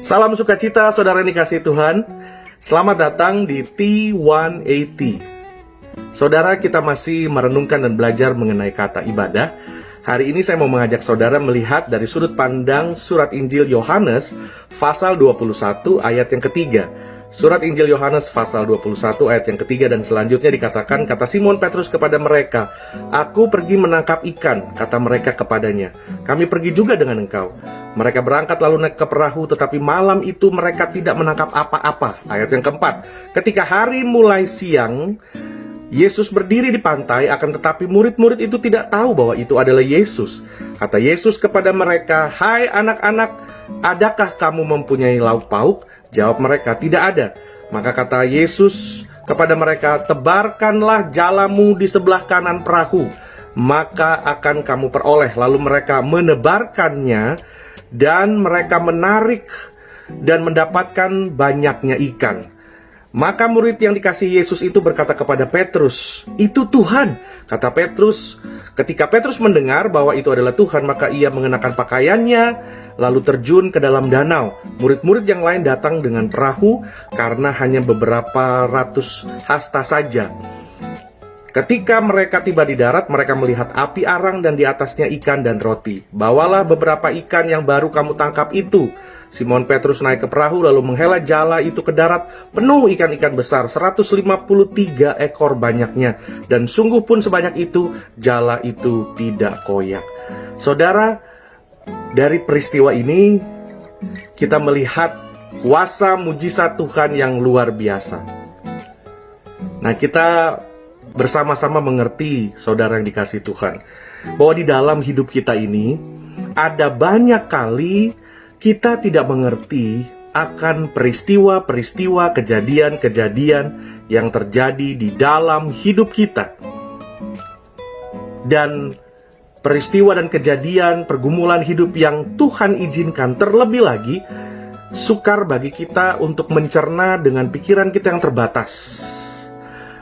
Salam sukacita, saudara yang dikasihi Tuhan. Selamat datang di T180. Saudara, kita masih merenungkan dan belajar mengenai kata ibadah. Hari ini saya mau mengajak saudara melihat dari sudut pandang surat Injil Yohanes pasal 21 ayat yang ketiga. Surat Injil Yohanes pasal 21 ayat yang ketiga dan selanjutnya dikatakan, kata Simon Petrus kepada mereka, "Aku pergi menangkap ikan," kata mereka kepadanya. "Kami pergi juga dengan engkau." Mereka berangkat lalu naik ke perahu, tetapi malam itu mereka tidak menangkap apa-apa. Ayat yang keempat, ketika hari mulai siang, Yesus berdiri di pantai, akan tetapi murid-murid itu tidak tahu bahwa itu adalah Yesus. Kata Yesus kepada mereka, "Hai anak-anak, adakah kamu mempunyai lauk pauk?" Jawab mereka, "Tidak ada." Maka kata Yesus kepada mereka, "Tebarkanlah jalamu di sebelah kanan perahu, maka akan kamu peroleh." Lalu mereka menebarkannya, dan mereka menarik dan mendapatkan banyaknya ikan. Maka murid yang dikasihi Yesus itu berkata kepada Petrus, "Itu Tuhan." Kata Petrus, ketika Petrus mendengar bahwa itu adalah Tuhan, maka ia mengenakan pakaiannya, lalu terjun ke dalam danau. Murid-murid yang lain datang dengan perahu, karena hanya beberapa ratus hasta saja. Ketika mereka tiba di darat, mereka melihat api arang dan di atasnya ikan dan roti. "Bawalah beberapa ikan yang baru kamu tangkap itu." Simon Petrus naik ke perahu lalu menghela jala itu ke darat, penuh ikan-ikan besar, 153 ekor banyaknya. Dan sungguh pun sebanyak itu, jala itu tidak koyak. Saudara, dari peristiwa ini kita melihat kuasa mujizat Tuhan yang luar biasa. Nah, kita bersama-sama mengerti, saudara yang dikasihi Tuhan, bahwa di dalam hidup kita ini ada banyak kali kita tidak mengerti akan peristiwa-peristiwa, kejadian-kejadian yang terjadi di dalam hidup kita. Dan peristiwa dan kejadian, pergumulan hidup yang Tuhan izinkan, terlebih lagi sukar bagi kita untuk mencerna dengan pikiran kita yang terbatas.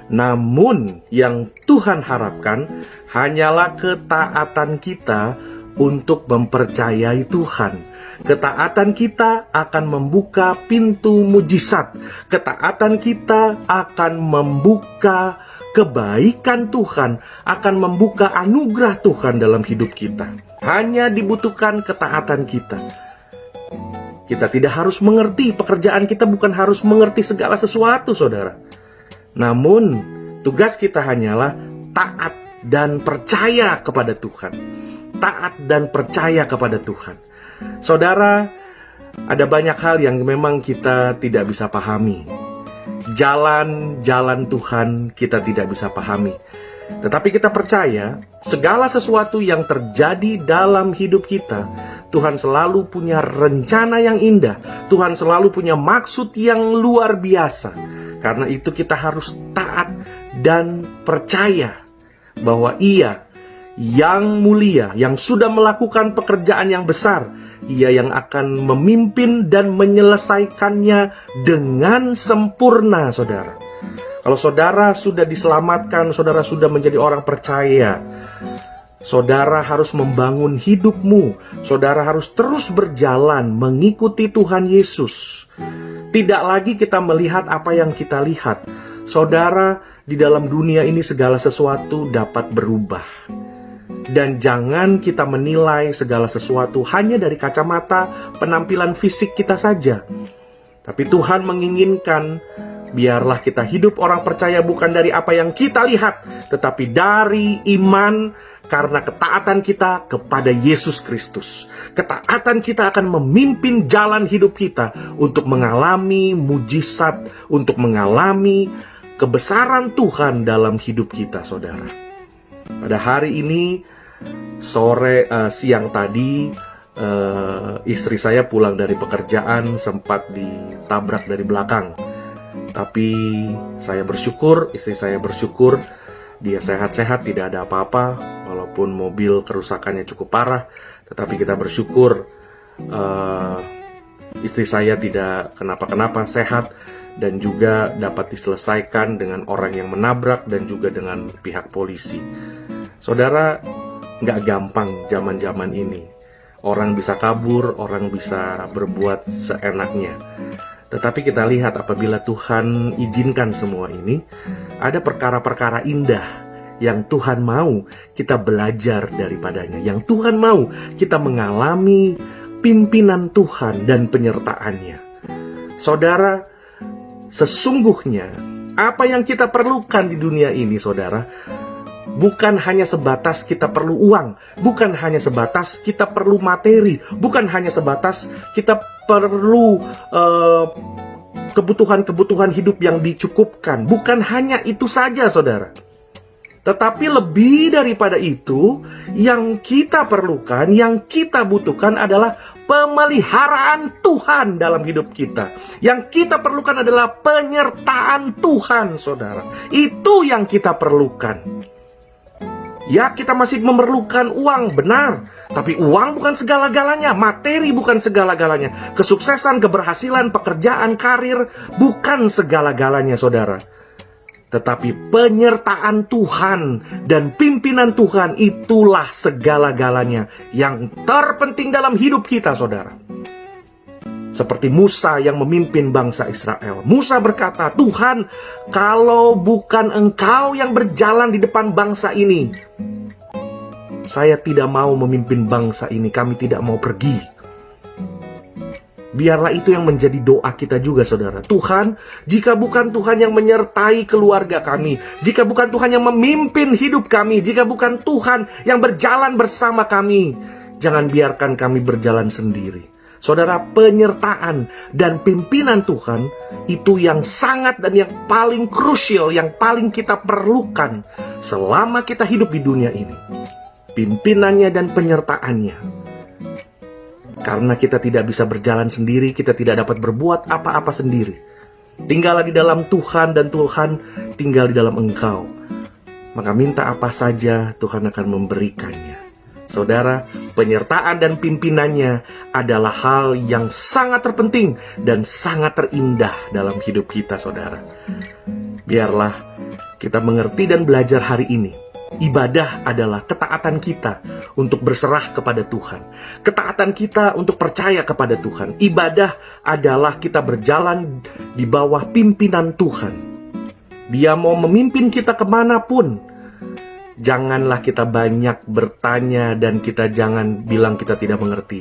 Namun yang Tuhan harapkan hanyalah ketaatan kita untuk mempercayai Tuhan. Ketaatan kita akan membuka pintu mujizat. Ketaatan kita akan membuka kebaikan Tuhan, akan membuka anugerah Tuhan dalam hidup kita. Hanya dibutuhkan ketaatan kita. Kita tidak harus mengerti, pekerjaan kita bukan harus mengerti segala sesuatu, saudara. Namun, tugas kita hanyalah taat dan percaya kepada Tuhan. Taat dan percaya kepada Tuhan. Saudara, ada banyak hal yang memang kita tidak bisa pahami. Jalan-jalan Tuhan kita tidak bisa pahami. Tetapi kita percaya segala sesuatu yang terjadi dalam hidup kita, Tuhan selalu punya rencana yang indah. Tuhan selalu punya maksud yang luar biasa. Karena itu kita harus taat dan percaya bahwa Ia yang mulia, yang sudah melakukan pekerjaan yang besar, Ia yang akan memimpin dan menyelesaikannya dengan sempurna, saudara. Kalau saudara sudah diselamatkan, saudara sudah menjadi orang percaya, saudara harus membangun hidupmu. Saudara harus terus berjalan mengikuti Tuhan Yesus. Tidak lagi kita melihat apa yang kita lihat. Saudara, di dalam dunia ini segala sesuatu dapat berubah. Dan jangan kita menilai segala sesuatu hanya dari kacamata penampilan fisik kita saja. Tapi Tuhan menginginkan biarlah kita hidup orang percaya bukan dari apa yang kita lihat, tetapi dari iman karena ketaatan kita kepada Yesus Kristus. Ketaatan kita akan memimpin jalan hidup kita untuk mengalami mujizat, untuk mengalami kebesaran Tuhan dalam hidup kita, saudara. Pada hari ini, siang tadi, istri saya pulang dari pekerjaan sempat ditabrak dari belakang. Tapi saya bersyukur, istri saya bersyukur, dia sehat-sehat, tidak ada apa-apa. Walaupun mobil kerusakannya cukup parah, tetapi kita bersyukur istri saya tidak kenapa-kenapa, sehat, dan juga dapat diselesaikan dengan orang yang menabrak dan juga dengan pihak polisi. Saudara, nggak gampang zaman-zaman ini. Orang bisa kabur, orang bisa berbuat seenaknya. Tetapi kita lihat apabila Tuhan izinkan semua ini, ada perkara-perkara indah yang Tuhan mau kita belajar daripadanya. Yang Tuhan mau kita mengalami pimpinan Tuhan dan penyertaannya. Saudara, sesungguhnya apa yang kita perlukan di dunia ini, saudara, bukan hanya sebatas kita perlu uang, bukan hanya sebatas kita perlu materi, bukan hanya sebatas kita perlu kebutuhan-kebutuhan hidup yang dicukupkan. Bukan hanya itu saja, saudara. Tetapi lebih daripada itu, yang kita perlukan, yang kita butuhkan adalah pemeliharaan Tuhan dalam hidup kita. Yang kita perlukan adalah penyertaan Tuhan, saudara. Itu yang kita perlukan. Ya, kita masih memerlukan uang, benar. Tapi uang bukan segala-galanya, materi bukan segala-galanya. Kesuksesan, keberhasilan, pekerjaan, karir bukan segala-galanya, saudara. Tetapi penyertaan Tuhan dan pimpinan Tuhan itulah segala-galanya yang terpenting dalam hidup kita, saudara. Seperti Musa yang memimpin bangsa Israel. Musa berkata, Tuhan, kalau bukan Engkau yang berjalan di depan bangsa ini, saya tidak mau memimpin bangsa ini, kami tidak mau pergi. Biarlah itu yang menjadi doa kita juga, saudara. Tuhan, jika bukan Tuhan yang menyertai keluarga kami, jika bukan Tuhan yang memimpin hidup kami, jika bukan Tuhan yang berjalan bersama kami, jangan biarkan kami berjalan sendiri. Saudara, penyertaan dan pimpinan Tuhan itu yang sangat dan yang paling krusial, yang paling kita perlukan selama kita hidup di dunia ini. Pimpinannya dan penyertaannya. Karena kita tidak bisa berjalan sendiri, kita tidak dapat berbuat apa-apa sendiri. Tinggallah di dalam Tuhan dan Tuhan tinggal di dalam engkau. Maka minta apa saja Tuhan akan memberikannya. Saudara, penyertaan dan pimpinannya adalah hal yang sangat terpenting dan sangat terindah dalam hidup kita, saudara. Biarlah kita mengerti dan belajar hari ini. Ibadah adalah ketaatan kita untuk berserah kepada Tuhan. Ketaatan kita untuk percaya kepada Tuhan. Ibadah adalah kita berjalan di bawah pimpinan Tuhan. Dia mau memimpin kita kemanapun. Janganlah kita banyak bertanya dan kita jangan bilang kita tidak mengerti.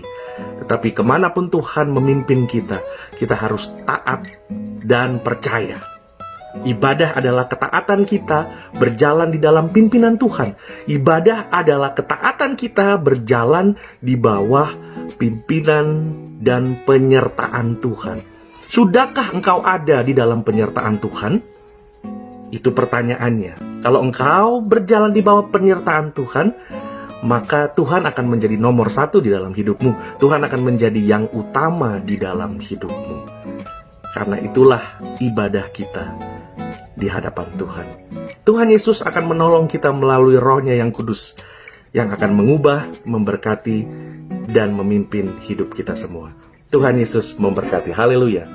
Tetapi kemanapun Tuhan memimpin kita, kita harus taat dan percaya. Ibadah adalah ketaatan kita berjalan di dalam pimpinan Tuhan. Ibadah adalah ketaatan kita berjalan di bawah pimpinan dan penyertaan Tuhan. Sudahkah engkau ada di dalam penyertaan Tuhan? Itu pertanyaannya. Kalau engkau berjalan di bawah penyertaan Tuhan, maka Tuhan akan menjadi nomor satu di dalam hidupmu. Tuhan akan menjadi yang utama di dalam hidupmu. Karena itulah ibadah kita di hadapan Tuhan. Tuhan Yesus akan menolong kita melalui Roh-Nya yang kudus, yang akan mengubah, memberkati, dan memimpin hidup kita semua. Tuhan Yesus memberkati. Haleluya.